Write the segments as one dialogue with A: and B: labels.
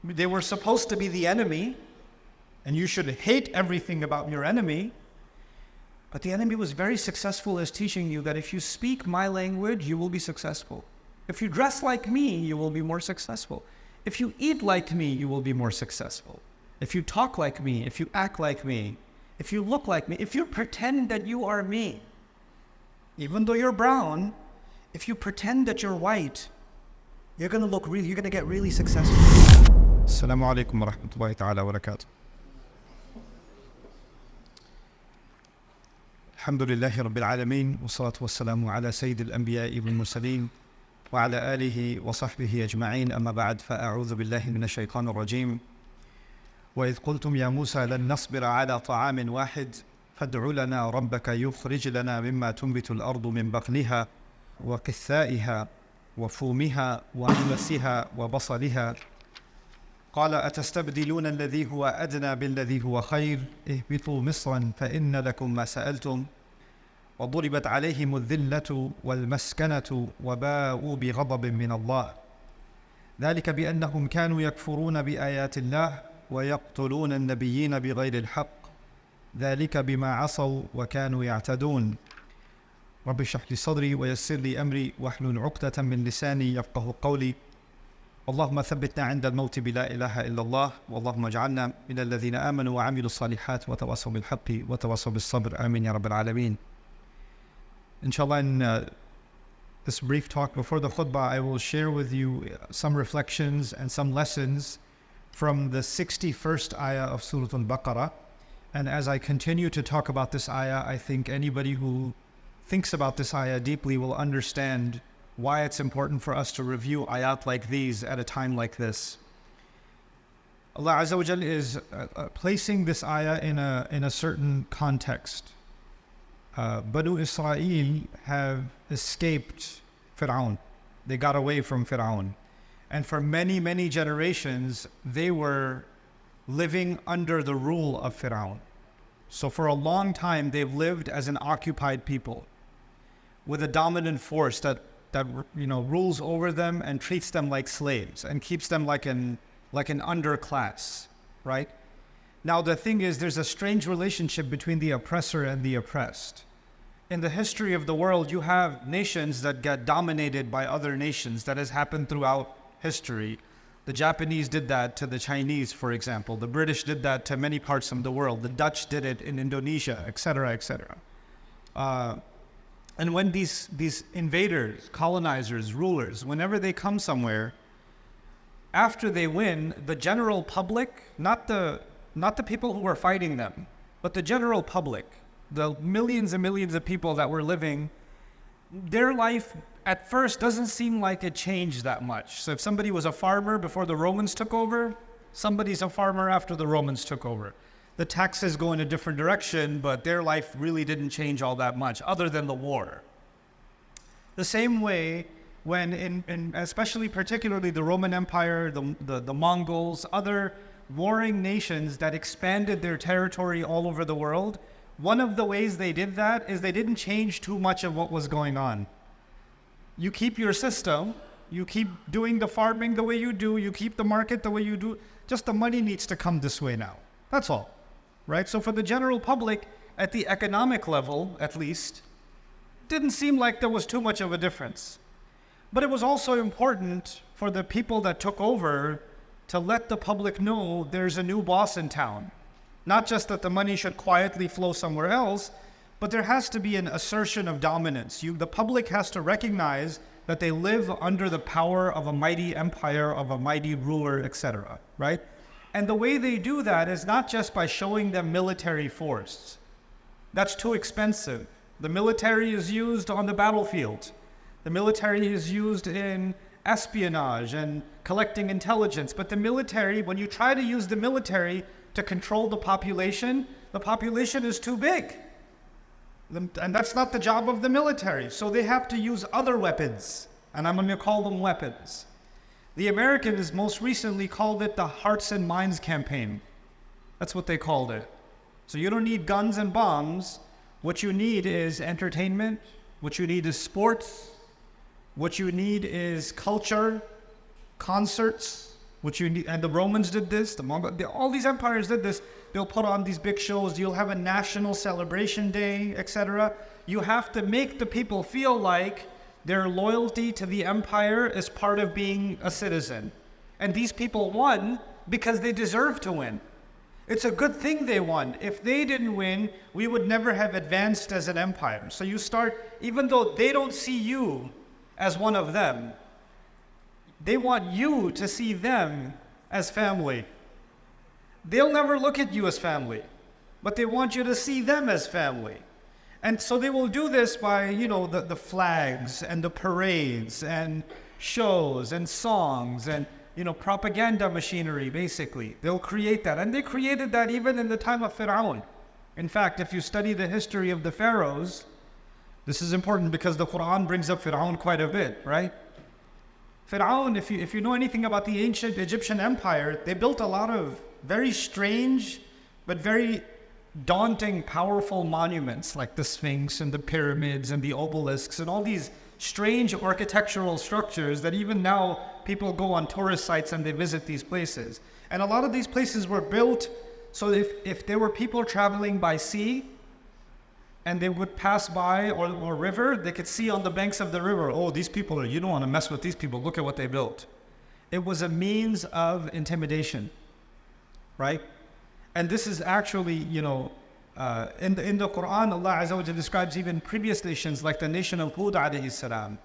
A: They were supposed to be the enemy, and you should hate everything about your enemy. But the enemy was very successful as teaching you that if you speak my language, you will be successful. If you dress like me, you will be more successful. If you eat like me, you will be more successful. If you talk like me, if you act like me, if you look like me, if you pretend that you are me, even though you're brown, if you pretend that you're white, you're going to get really successful. Assalamu alaikum wa rahmatullahi ta'ala wa barakatuh. Alhamdulillahi rabbil alameen, wa salatu wa salamu ala sayyidil anbiya'i wal mursaleen, wa ala alihi wa sahbihi ajma'in, amma ba'd, fa'a'udhu billahi minash shaitanir rajim. وإذ قلتم يا موسى لن نصبر على طعام واحد فادع لنا ربك يخرج لنا مما تنبت الأرض من بقلها وقثائها وفومها وعدسها وبصلها قال أتستبدلون الذي هو أدنى بالذي هو خير اهبطوا مصرا فإن لكم ما سألتم وضربت عليهم الذلة والمسكنة وباءوا بغضب من الله ذلك بأنهم كانوا يكفرون بآيات الله ويقتلون النبيين بغير الحق ذلك بما عصوا وكانوا يعتدون رب اشرح لي صدري ويسر لي أمري واحلل عقدة من لساني يفقه قولي اللهم ثبتنا عند الموت بلا إله إلا الله واللهم اجعلنا من الذين آمنوا وعملوا الصالحات وتواصوا بالحق وتواصوا بالصبر آمين يا رب العالمين. Inshallah, in this brief talk before the khutbah, I will share with you some reflections and some lessons from the 61st ayah of Surah Al-Baqarah. And as I continue to talk about this ayah, I think anybody who thinks about this ayah deeply will understand why it's important for us to review ayat like these at a time like this. Allah Azza wa Jal is placing this ayah in a certain context. Banu Israel have escaped Pharaoh. They got away from Pharaoh. And for many, many generations, they were living under the rule of Pharaoh. So for a long time, they've lived as an occupied people with a dominant force that rules over them and treats them like slaves and keeps them like an underclass, right? Now the thing is, there's a strange relationship between the oppressor and the oppressed. In the history of the world, you have nations that get dominated by other nations. That has happened throughout history. The Japanese did that to the Chinese, for example. The British did that to many parts of the world. The Dutch did it in Indonesia, etc., etc. And when these invaders, colonizers, rulers, whenever they come somewhere, after they win, the general public, not the people who were fighting them, but the general public, the millions and millions of people that were living, their life at first doesn't seem like it changed that much. So if somebody was a farmer before the Romans took over, somebody's a farmer after the Romans took over. The taxes go in a different direction, but their life really didn't change all that much, other than the war. The same way when, especially particularly the Roman Empire, the Mongols, other warring nations that expanded their territory all over the world, one of the ways they did that is they didn't change too much of what was going on. You keep your system, you keep doing the farming the way you do, you keep the market the way you do, just the money needs to come this way now. That's all, right? So for the general public, at the economic level, at least, didn't seem like there was too much of a difference. But it was also important for the people that took over to let the public know there's a new boss in town. Not just that the money should quietly flow somewhere else, but there has to be an assertion of dominance. The public has to recognize that they live under the power of a mighty empire, of a mighty ruler, etc., right? And the way they do that is not just by showing them military force. That's too expensive. The military is used on the battlefield. The military is used in espionage and collecting intelligence. But the military, when you try to use the military to control the population is too big. And that's not the job of the military. So they have to use other weapons. And I'm going to call them weapons. The Americans most recently called it the Hearts and Minds campaign. That's what they called it. So you don't need guns and bombs. What you need is entertainment. What you need is sports. What you need is culture, concerts, And the Romans did this, the Mongols, all these empires did this. They'll put on these big shows. You'll have a national celebration day, etc. You have to make the people feel like their loyalty to the empire is part of being a citizen. And these people won because they deserve to win. It's a good thing they won. If they didn't win, we would never have advanced as an empire. So you start, even though they don't see you as one of them, they want you to see them as family. They'll never look at you as family, but they want you to see them as family. And so they will do this by, the flags and the parades and shows and songs and, propaganda machinery, basically. They'll create that. And they created that even in the time of Pharaoh. In fact, if you study the history of the pharaohs, this is important because the Quran brings up Pharaoh quite a bit, right? Pharaoh, if you know anything about the ancient Egyptian empire, they built a lot of very strange but very daunting, powerful monuments like the Sphinx and the pyramids and the obelisks and all these strange architectural structures that even now people go on tourist sites and they visit these places. And a lot of these places were built so if there were people traveling by sea and they would pass by or river, they could see on the banks of the river, oh, these people, you don't want to mess with these people, look at what they built. It was a means of intimidation, right? And this is actually, in the Quran, Allah Azza wa Jalla describes even previous nations like the nation of Hud alayhi salam.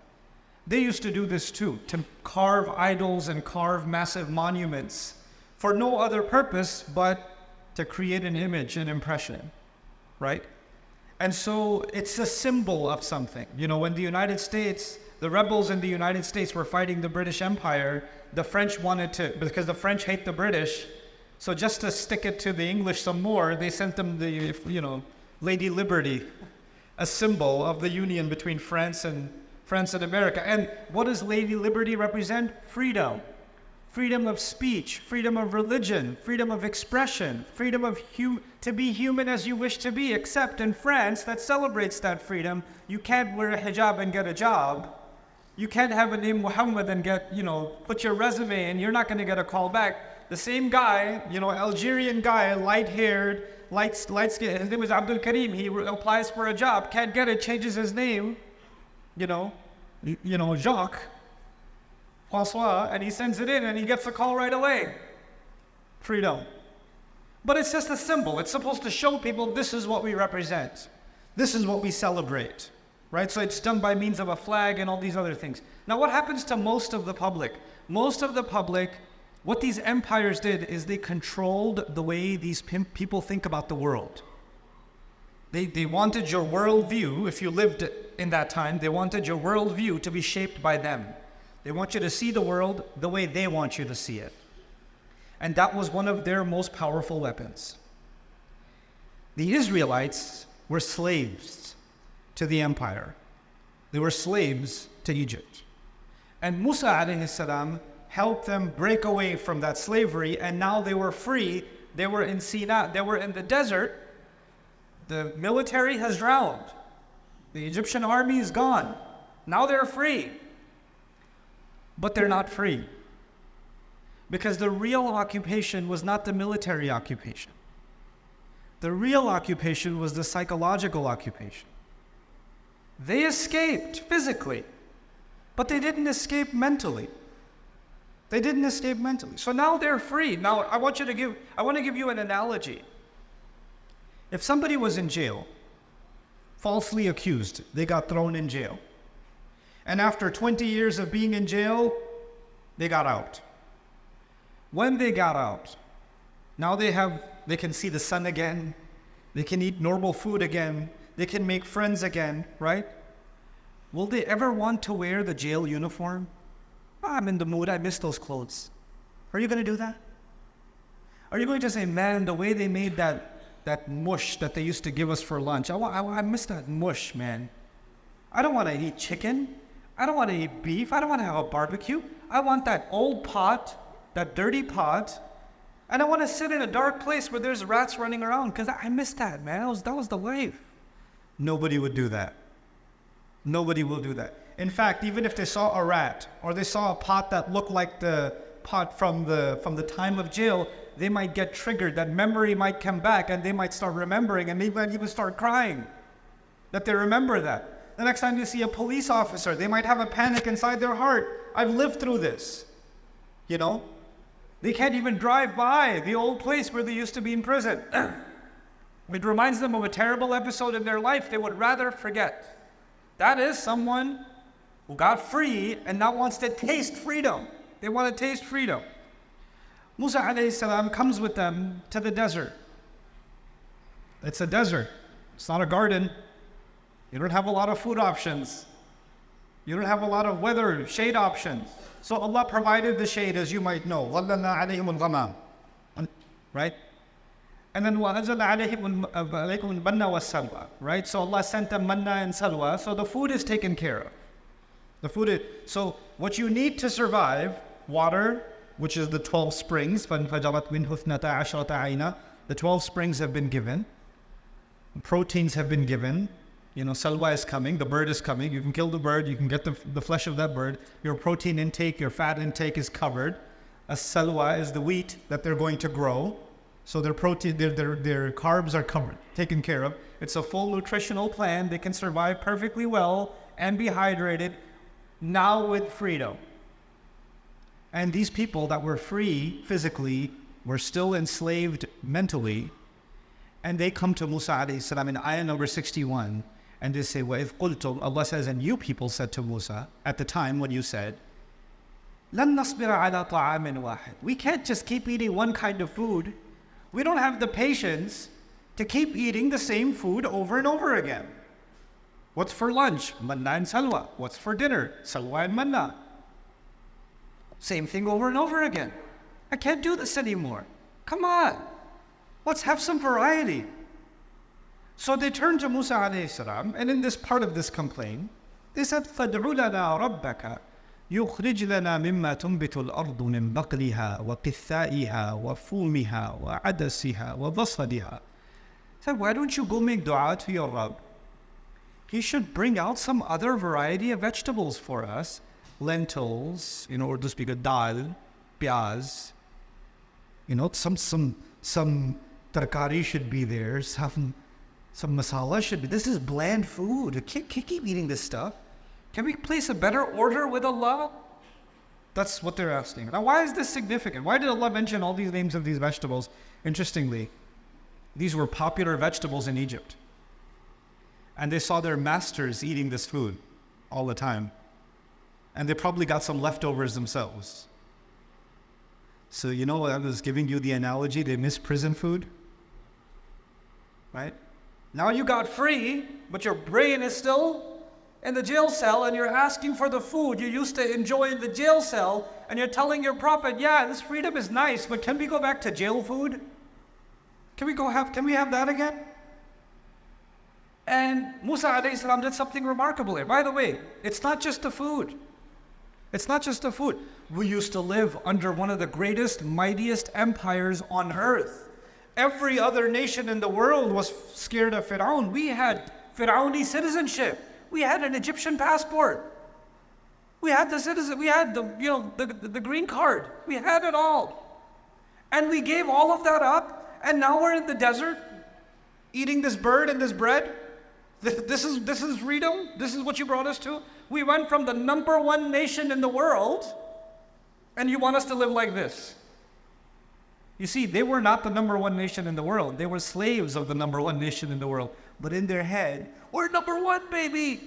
A: They used to do this too, to carve idols and carve massive monuments for no other purpose but to create an image, an impression, right? And so it's a symbol of something. When the United States, the rebels in the United States were fighting the British Empire, the French wanted to, because the French hate the British, so just to stick it to the English some more, they sent them the, Lady Liberty, a symbol of the union between France and America. And what does Lady Liberty represent? Freedom. Freedom of speech, freedom of religion, freedom of expression, freedom of to be human as you wish to be, except in France that celebrates that freedom. You can't wear a hijab and get a job. You can't have a name Muhammad and get, put your resume in, you're not going to get a call back. The same guy, Algerian guy, light-haired, light-skinned, his name is Abdul Karim, he applies for a job, can't get it, changes his name, Jacques, Francois, and he sends it in and he gets a call right away. Freedom. But it's just a symbol. It's supposed to show people this is what we represent. This is what we celebrate, right? So it's done by means of a flag and all these other things. Now what happens to most of the public? Most of the public, what these empires did is they controlled the way these people think about the world. They wanted your worldview, if you lived in that time, they wanted your worldview to be shaped by them. They want you to see the world the way they want you to see it. And that was one of their most powerful weapons. The Israelites were slaves to the empire. They were slaves to Egypt. And Musa alayhi salam helped them break away from that slavery, and now they were free. They were in Sinai, they were in the desert. The military has drowned. The Egyptian army is gone. Now they're free. But they're not free. Because the real occupation was not the military occupation. The real occupation was the psychological occupation. They escaped physically, but they didn't escape mentally. They didn't escape mentally. So now they're free. Now I want to give you an analogy. If somebody was in jail, falsely accused, they got thrown in jail. And after 20 years of being in jail, they got out. When they got out, now they can see the sun again, they can eat normal food again, they can make friends again, right? Will they ever want to wear the jail uniform? Oh, I'm in the mood, I miss those clothes. Are you going to do that? Are you going to say, man, the way they made that mush that they used to give us for lunch, I miss that mush, man. I don't want to eat chicken. I don't want to eat beef. I don't want to have a barbecue. I want that old pot, that dirty pot, and I want to sit in a dark place where there's rats running around because I miss that, man. That was the life. Nobody would do that. Nobody will do that. In fact, even if they saw a rat or they saw a pot that looked like the pot from the time of jail, they might get triggered. That memory might come back and they might start remembering, and they might even start crying that they remember that. The next time you see a police officer, they might have a panic inside their heart. I've lived through this. They can't even drive by the old place where they used to be in prison. It reminds them of a terrible episode in their life they would rather forget. That is someone who got free and now wants to taste freedom. They want to taste freedom. Musa alayhi salam comes with them to the desert. It's a desert. It's not a garden. You don't have a lot of food options. You don't have a lot of weather, shade options. So Allah provided the shade, as you might know. ظَلَّلْنَا عَلَيْهِمُ الْغَمَامِ. Right? And then وَأَنزَلْنَا عَلَيْهِمُ الْمَنَّ وَالسَّلْوَى. Right? So Allah sent them manna and salwa. So the food is taken care of. So what you need to survive, water, which is the 12 springs, فَانْفَجَرَتْ مِنْهُ اثْنَتَا عَشْرَةَ عَيْنًا. The 12 springs have been given. Proteins have been given. Salwa is coming, the bird is coming. You can kill the bird, you can get the flesh of that bird. Your protein intake, your fat intake is covered. A salwa is the wheat that they're going to grow. So their protein, their carbs are covered, taken care of. It's a full nutritional plan. They can survive perfectly well and be hydrated, now with freedom. And these people that were free physically were still enslaved mentally. And they come to Musa alayhi salam in ayah number 61. And they say, وَإِذْ قُلْتُمْ, Allah says, and you people said to Musa, at the time when you said, لَن نَصْبِرَ عَلَى طَعَامٍ وَاحِدٍ. We can't just keep eating one kind of food. We don't have the patience to keep eating the same food over and over again. What's for lunch? Manna and salwa. What's for dinner? Salwa and manna. Same thing over and over again. I can't do this anymore. Come on. Let's have some variety. So they turned to Musa alayhi salam, and in this part of this complaint, they said, فَادْعُ لَنَا رَبَّكَ يُخْرِجْ لَنَا مِمَّا تُنْبِتُ الْأَرْضُ مِنْ بَقْلِهَا وَقِثَّائِهَا وَفُومِهَا وَعَدَسِهَا وَضَصَدِهَا. Said, why don't you go make dua to your Rabb? He should bring out some other variety of vegetables for us. Lentils, or to speak of dal, piyaz. Some tarkari should be there, some masala should be. This is bland food. Can't keep eating this stuff. Can we place a better order with Allah? That's what they're asking. Now, why is this significant? Why did Allah mention all these names of these vegetables? Interestingly, these were popular vegetables in Egypt. And they saw their masters eating this food all the time. And they probably got some leftovers themselves. So I was giving you the analogy, they miss prison food. Right? Now you got free, but your brain is still in the jail cell, and you're asking for the food you used to enjoy in the jail cell, and you're telling your prophet, yeah, this freedom is nice, but can we go back to jail food? Can we have that again? And Musa alayhi salam did something remarkable here. By the way, it's not just the food. It's not just the food. We used to live under one of the greatest, mightiest empires on earth. Every other nation in the world was scared of Pharaoh. We had Pharaoh's citizenship. We had an Egyptian passport. We had the green card. We had it all. And we gave all of that up, and now we're in the desert eating this bird and this bread. This is freedom? This is what you brought us to? We went from the number one nation in the world, and you want us to live like this. You see, they were not the number one nation in the world. They were slaves of the number one nation in the world. But in their head, we're number one, baby.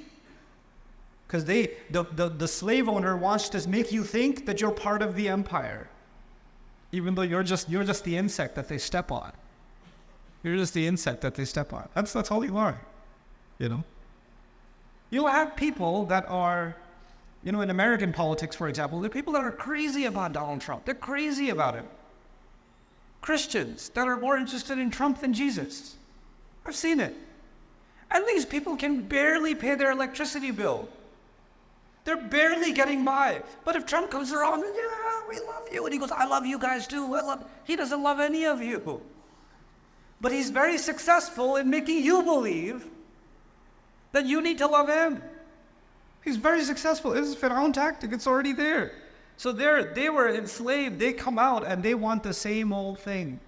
A: Because the slave owner wants to make you think that you're part of the empire. Even though you're just the insect that they step on. You're just the insect that they step on. That's all you are. You'll have people that are, in American politics, for example, there are people that are crazy about Donald Trump. They're crazy about him. Christians that are more interested in Trump than Jesus. I've seen it. And these people can barely pay their electricity bill. They're barely getting by. But if Trump comes around, yeah, we love you. And he goes, I love you guys too. He doesn't love any of you. But he's very successful in making you believe that you need to love him. He's very successful. This is Pharaoh tactic. It's already there. So they were enslaved. They come out and they want the same old thing.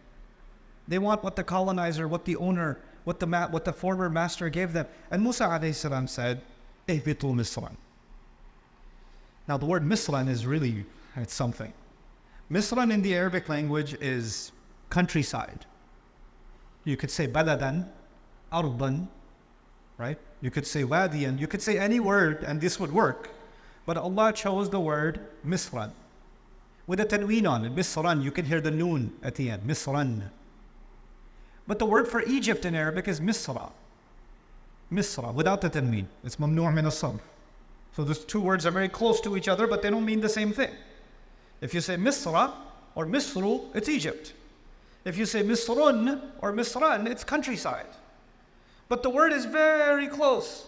A: They want what the colonizer, what the owner, what the former master gave them. And Musa alayhi salam said, "Ihbitu Misran." Now the word Misran is really, it's something. Misran in the Arabic language is countryside. You could say baladan, arban, right? You could say wadiyan, you could say any word and this would work. But Allah chose the word Misran. With a tanween on it, Misran, you can hear the noon at the end, Misran. But the word for Egypt in Arabic is Misra. Misra, without the tanween. It's mamnu' min as-sarf. So those two words are very close to each other, but they don't mean the same thing. If you say Misra or Misru, it's Egypt. If you say Misrun or Misran, it's countryside. But the word is very close.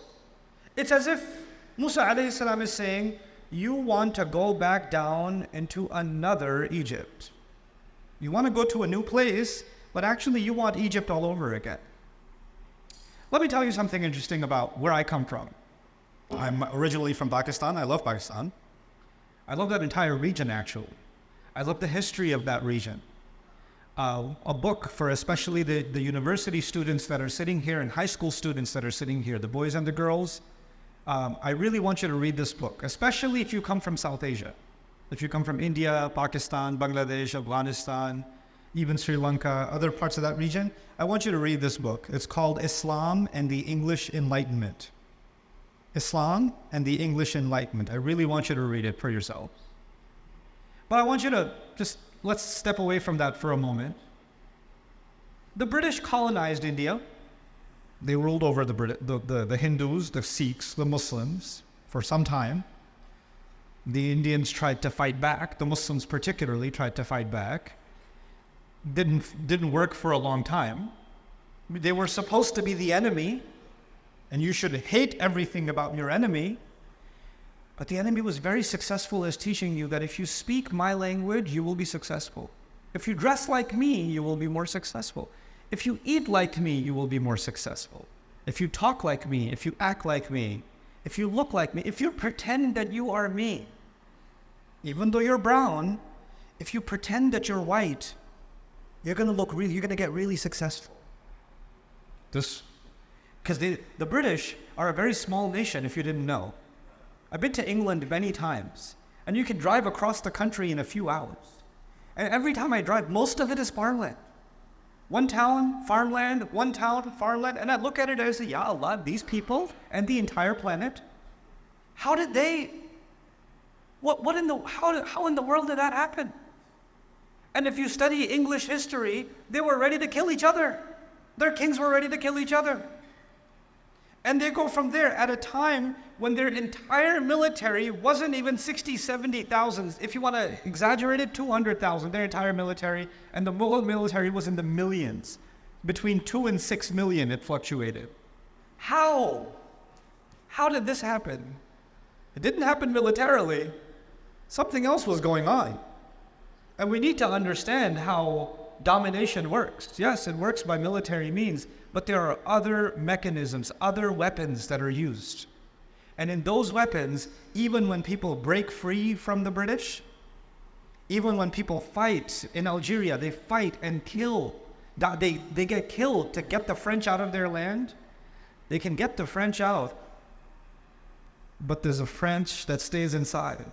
A: It's as if Musa alayhi salam is saying, you want to go back down into another Egypt. You want to go to a new place, but actually you want Egypt all over again. Let me tell you something interesting about where I come from. I'm originally from Pakistan. I love Pakistan. I love that entire region, actually. I love the history of that region. A book for especially the university students that are sitting here and high school students that are sitting here, the boys and the girls. I really want you to read this book, especially if you come from South Asia. If you come from India, Pakistan, Bangladesh, Afghanistan, even Sri Lanka, other parts of that region, I want you to read this book. It's called Islam and the English Enlightenment. Islam and the English Enlightenment. I really want you to read it for yourself. But I want you to let's step away from that for a moment. The British colonized India. They ruled over the Hindus, the Sikhs, the Muslims for some time. The Indians tried to fight back. The Muslims particularly tried to fight back. Didn't work for a long time. They were supposed to be the enemy, and you should hate everything about your enemy. But the enemy was very successful as teaching you that if you speak my language, you will be successful. If you dress like me, you will be more successful. If you eat like me, you will be more successful. If you talk like me, if you act like me, if you look like me, if you pretend that you are me, even though you're brown, if you pretend that you're white, you're going to get really successful. Because the British are a very small nation, if you didn't know. I've been to England many times, and you can drive across the country in a few hours. And every time I drive, most of it is farmland. One town, farmland, one town, farmland. And I look at it and I say, Ya Allah, these people and the entire planet, how in the world did that happen? And if you study English history, they were ready to kill each other. Their kings were ready to kill each other. And they go from there at a time when their entire military wasn't even 60, 70,000. If you want to exaggerate it, 200,000, their entire military. And the Mughal military was in the millions. Between 2 and 6 million, it fluctuated. How? How did this happen? It didn't happen militarily. Something else was going on. And we need to understand how domination works. Yes, it works by military means, but there are other mechanisms, other weapons that are used. And in those weapons, even when people break free from the British, even when people fight in Algeria, they fight and kill. They get killed to get the French out of their land. They can get the French out, but there's a French that stays inside.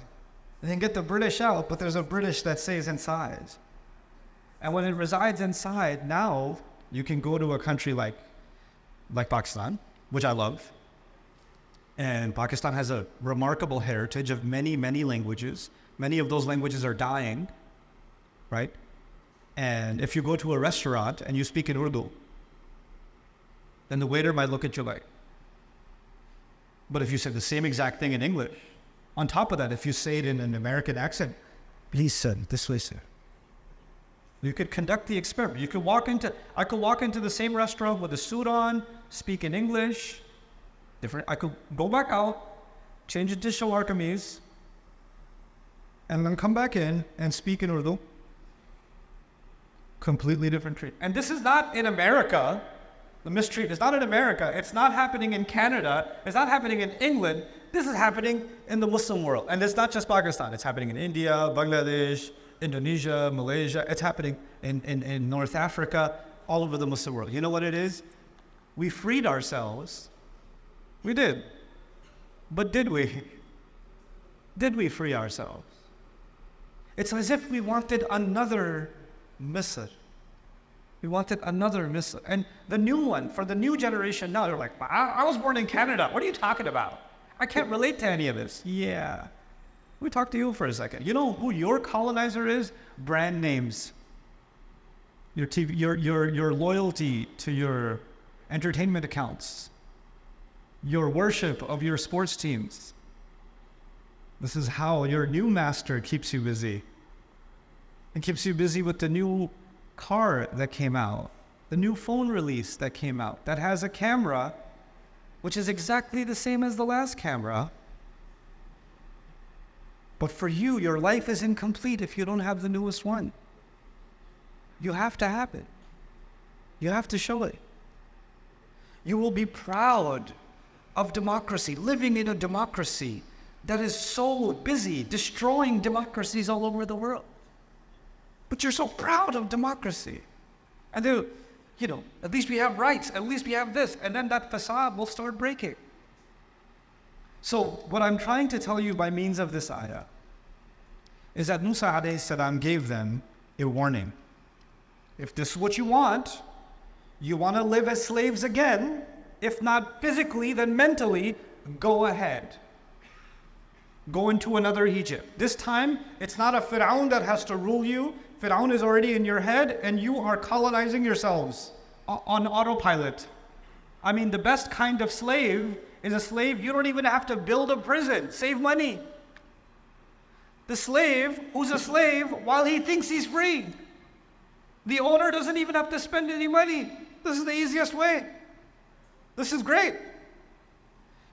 A: They can get the British out, but there's a British that stays inside. And when it resides inside, now you can go to a country like Pakistan, which I love. And Pakistan has a remarkable heritage of many, many languages. Many of those languages are dying, right? And if you go to a restaurant and you speak in Urdu, then the waiter might look at you like. But if you say the same exact thing in English, on top of that, if you say it in an American accent, please, sir, this way, sir. You could conduct the experiment. I could walk into the same restaurant with a suit on, speak in English, I could go back out, change it to shalwar kameez, and then come back in and speak in Urdu. Completely different treatment. And this is not in America. The mistreatment is not in America. It's not happening in Canada. It's not happening in England. This is happening in the Muslim world. And it's not just Pakistan. It's happening in India, Bangladesh, Indonesia, Malaysia. It's happening in North Africa, all over the Muslim world. You know what it is? We freed ourselves. We did. But did we? Did we free ourselves? It's as if we wanted another Misr. We wanted another Misr. And the new one, for the new generation now, they're like, I was born in Canada. What are you talking about? I can't relate to any of this. Yeah. Let me talk to you for a second. You know who your colonizer is? Brand names. Your TV, your loyalty to your entertainment accounts. Your worship of your sports teams. This is how your new master keeps you busy. And keeps you busy with the new car that came out, the new phone release that came out, that has a camera which is exactly the same as the last camera. But for you, your life is incomplete if you don't have the newest one. You have to have it. You have to show it. You will be proud of democracy, living in a democracy that is so busy destroying democracies all over the world. But you're so proud of democracy. And they're, at least we have rights, at least we have this, and then that facade will start breaking. So what I'm trying to tell you by means of this ayah is that Musa alayhi salam gave them a warning. If this is what you want to live as slaves again, if not physically, then mentally, go ahead. Go into another Egypt. This time, it's not a Pharaoh that has to rule you. Pharaoh is already in your head, and you are colonizing yourselves on autopilot. I mean, the best kind of slave is a slave you don't even have to build a prison. Save money. The slave who's a slave while he thinks he's free. The owner doesn't even have to spend any money. This is the easiest way. This is great.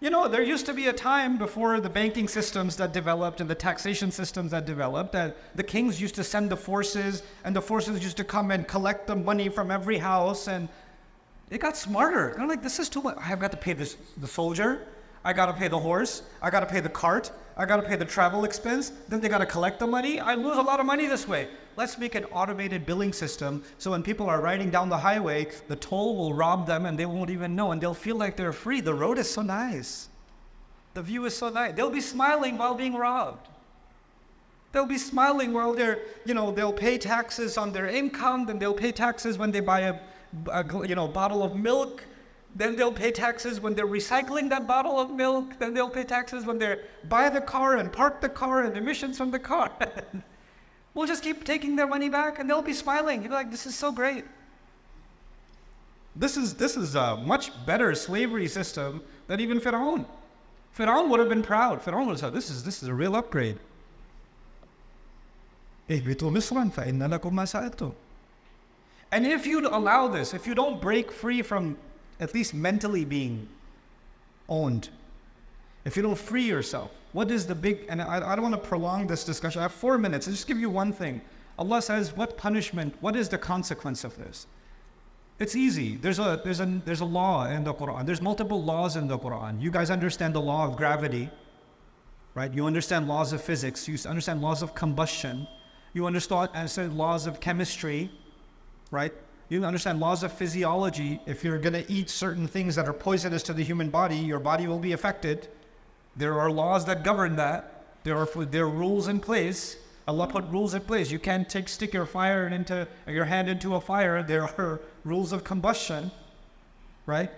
A: There used to be a time before the banking systems that developed and the taxation systems that developed that the kings used to send the forces, and the forces used to come and collect the money from every house, and it got smarter. They're like, this is too much. I've got to pay the soldier. I got to pay the horse. I got to pay the cart. I got to pay the travel expense. Then they got to collect the money. I lose a lot of money this way. Let's make an automated billing system so when people are riding down the highway, the toll will rob them and they won't even know, and they'll feel like they're free. The road is so nice. The view is so nice. They'll be smiling while being robbed. They'll be smiling while they'll pay taxes on their income, then they'll pay taxes when they buy a bottle of milk. Then they'll pay taxes when they're recycling that bottle of milk. Then they'll pay taxes when they buy the car and park the car and emissions from the car. We'll just keep taking their money back and they'll be smiling. You're like, this is so great. This is a much better slavery system than even Pharaoh. Pharaoh would have been proud. Pharaoh would have said, this is a real upgrade. And if you allow this, if you don't break free from at least mentally being owned, if you don't free yourself, what is the big, and I don't want to prolong this discussion. I have 4 minutes. I'll just give you one thing. Allah says, what punishment, what is the consequence of this? It's easy. There's a law in the Quran. There's multiple laws in the Quran. You guys understand the law of gravity, right? You understand laws of physics. You understand laws of combustion. You understand laws of chemistry, right? You understand laws of physiology. If you're going to eat certain things that are poisonous to the human body, your body will be affected. There are laws that govern that. There are rules in place. Allah put rules in place. You can't stick your hand into a fire. There are rules of combustion, right?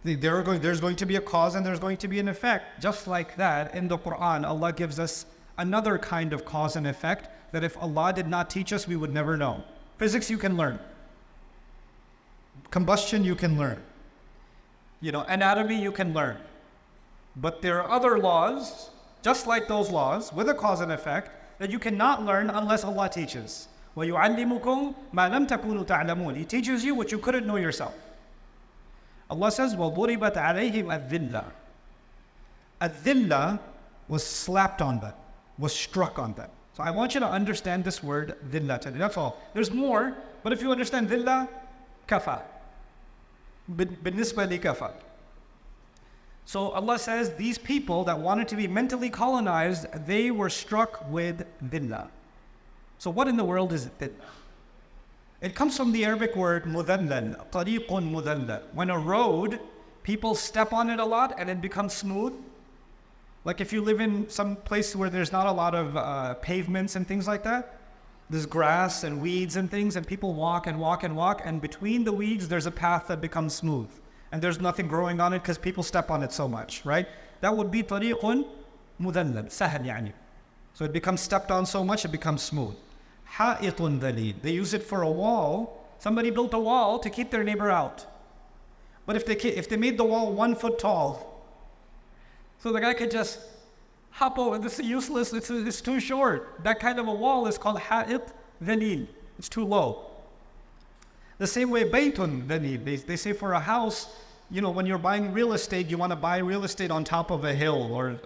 A: There's going to be a cause and there's going to be an effect. Just like that, in the Quran, Allah gives us another kind of cause and effect that if Allah did not teach us, we would never know. Physics you can learn. Combustion you can learn. Anatomy you can learn. But there are other laws, just like those laws, with a cause and effect, that you cannot learn unless Allah teaches. وَيُعَلِّمُكُمْ مَا لَمْ تَكُونُوا تَعْلَمُونَ. He teaches you what you couldn't know yourself. Allah says, وَضُرِبَتْ عَلَيْهِمْ الذِّلَّةِ. الذِّلَّة was slapped on them, was struck on them. So I want you to understand this word, dhillah. That's all. There's more, but if you understand dhillah, kafa. بالنسبة لكفى. So Allah says these people that wanted to be mentally colonized, they were struck with dhillah. So what in the world is dhillah? It comes from the Arabic word mudallal, tariqun mudallal. When a road, people step on it a lot and it becomes smooth. Like if you live in some place where there's not a lot of pavements and things like that, there's grass and weeds and things, and people walk and walk and walk, and between the weeds there's a path that becomes smooth. And there's nothing growing on it because people step on it so much, right? That would be tariqun mudallal, sahal yani. So it becomes stepped on so much, it becomes smooth. Ha'itun dhalil. They use it for a wall. Somebody built a wall to keep their neighbor out. But if they made the wall 1 foot tall, so the guy could just hop over, this is useless, it's too short. That kind of a wall is called ha'it dhalil. It's too low. The same way baytun dhalil. They say for a house, when you're buying real estate, you want to buy real estate on top of a hill or a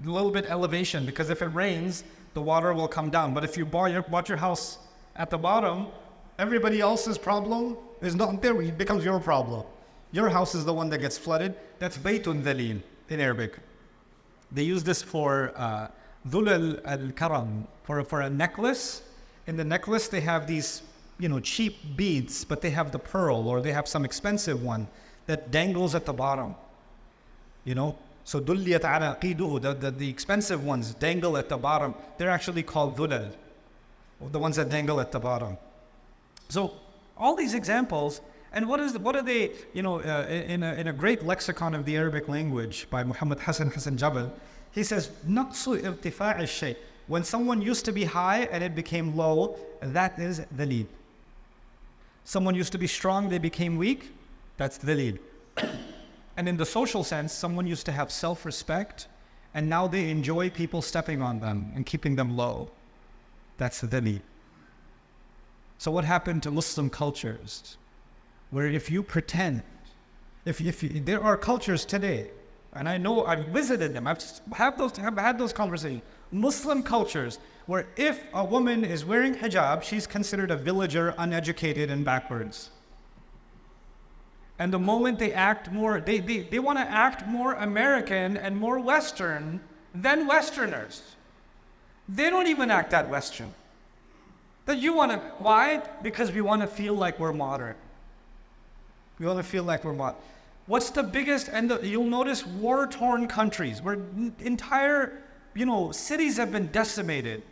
A: little bit elevation, because if it rains, the water will come down. But if you bought your house at the bottom, everybody else's problem is not there. It becomes your problem. Your house is the one that gets flooded. That's baytun dhalil in Arabic. They use this for dhul al-karam, for a necklace. In the necklace, they have these, cheap beads, but they have the pearl, or they have some expensive one that dangles at the bottom. So dulliyat ala qiduhu, the expensive ones dangle at the bottom. They're actually called dhulal, the ones that dangle at the bottom. So all these examples, and what are they, in a great lexicon of the Arabic language by Muhammad Hassan Jabal, he says, naqsu irtifa' al-shay. When someone used to be high and it became low, that is dhalil. Someone used to be strong, they became weak, that's dhalil. And in the social sense, someone used to have self-respect, and now they enjoy people stepping on them and keeping them low. That's dhalil. So what happened to Muslim cultures? Where if you pretend, there are cultures today, and I know I've visited them, I've had those conversations, Muslim cultures, where if a woman is wearing hijab, she's considered a villager, uneducated, and backwards. And the moment they act more, they want to act more American and more Western than Westerners. They don't even act that Western. Why? Because we want to feel like we're modern. We want to feel like we're modern. What's the biggest, you'll notice war-torn countries where entire, cities have been decimated.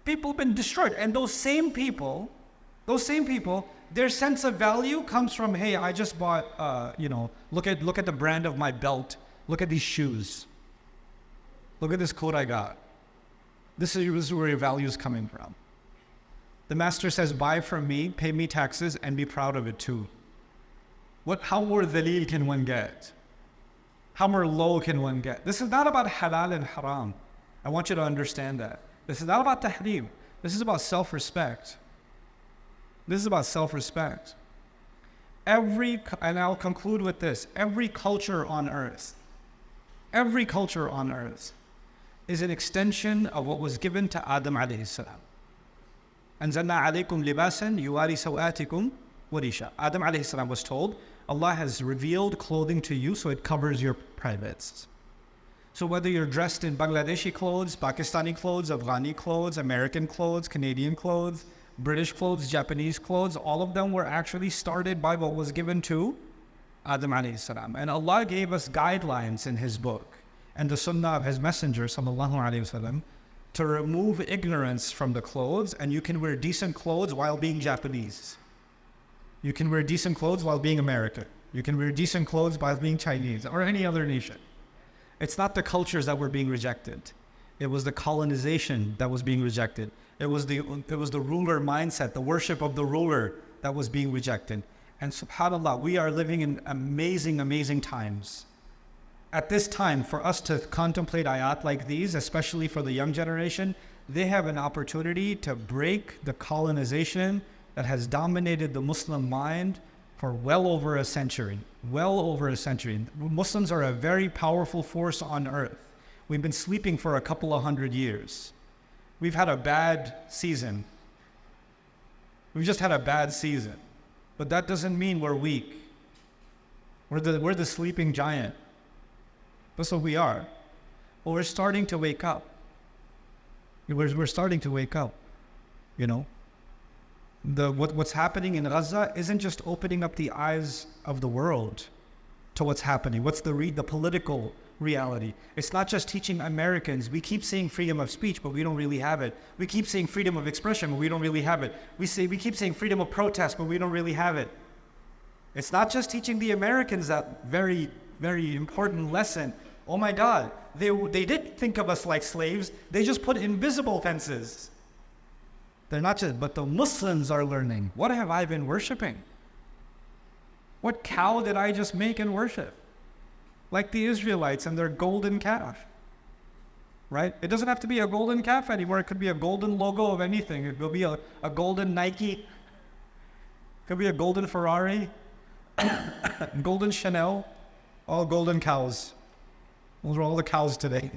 A: People have been destroyed. And those same people, their sense of value comes from, hey, I just bought, look at the brand of my belt. Look at these shoes. Look at this coat I got. This is where your value is coming from. The master says, buy from me, pay me taxes, and be proud of it too. How more dhalil can one get? How more low can one get? This is not about halal and haram. I want you to understand that. This is not about tahrim. This is about self-respect. This is about self-respect. And I'll conclude with this. Every culture on earth is an extension of what was given to Adam alayhi salam. أَنزَلْنَا عَلَيْكُمْ لِبَاسًا يُوَارِي سَوْآتِكُمْ وَرِيشًا. Adam alayhi salam was told, Allah has revealed clothing to you so it covers your privates. So whether you're dressed in Bangladeshi clothes, Pakistani clothes, Afghani clothes, American clothes, Canadian clothes, British clothes, Japanese clothes, all of them were actually started by what was given to Adam alayhi salam. And Allah gave us guidelines in His book and the sunnah of His messenger sallallahu alayhi wasallam to remove ignorance from the clothes, and you can wear decent clothes while being Japanese. You can wear decent clothes while being American. You can wear decent clothes while being Chinese or any other nation. It's not the cultures that were being rejected. It was the colonization that was being rejected. It was the ruler mindset, the worship of the ruler that was being rejected. And subhanAllah, we are living in amazing, amazing times. At this time, for us to contemplate ayat like these, especially for the young generation, they have an opportunity to break the colonization that has dominated the Muslim mind for well over a century. Muslims are a very powerful force on earth. We've been sleeping for a couple of 100 years. We've had a bad season. We've just had a bad season. But that doesn't mean we're weak. We're the sleeping giant. That's what we are. But we're starting to wake up. We're starting to wake up. You know, what's happening in Gaza isn't just opening up the eyes of the world to what's happening. What's the political reality? It's not just teaching Americans. We keep saying freedom of speech, but we don't really have it. We keep saying freedom of expression, but we don't really have it. We keep saying freedom of protest, but we don't really have it. It's not just teaching the Americans that very, very important lesson. Oh my God, they didn't think of us like slaves. They just put invisible fences. They're not just, but the Muslims are learning. What have I been worshiping? What cow did I just make and worship? Like the Israelites and their golden calf, right? It doesn't have to be a golden calf anymore. It could be a golden logo of anything. It could be a golden Nike. It could be a golden Ferrari, golden Chanel, all golden cows. Those are all the cows today,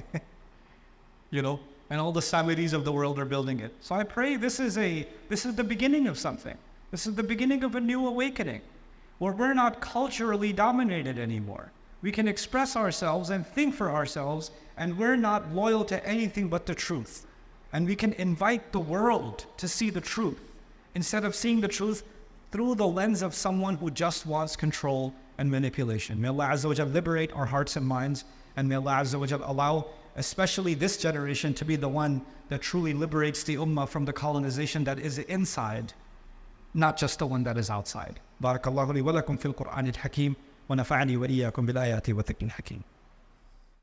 A: you know, and all the Saudis of the world are building it. So I pray this is the beginning of something. This is the beginning of a new awakening where we're not culturally dominated anymore. We can express ourselves and think for ourselves, and we're not loyal to anything but the truth. And we can invite the world to see the truth instead of seeing the truth through the lens of someone who just wants control and manipulation. May Allah Azza wa Jal liberate our hearts and minds, and may Allah Azza wa Jal allow especially this generation to be the one that truly liberates the ummah from the colonization that is inside, not just the one that is outside. Barakallahu li wa lakum fil Qur'anil Hakim. ونفعني وإياكم بالآيات والذكر الحكيم.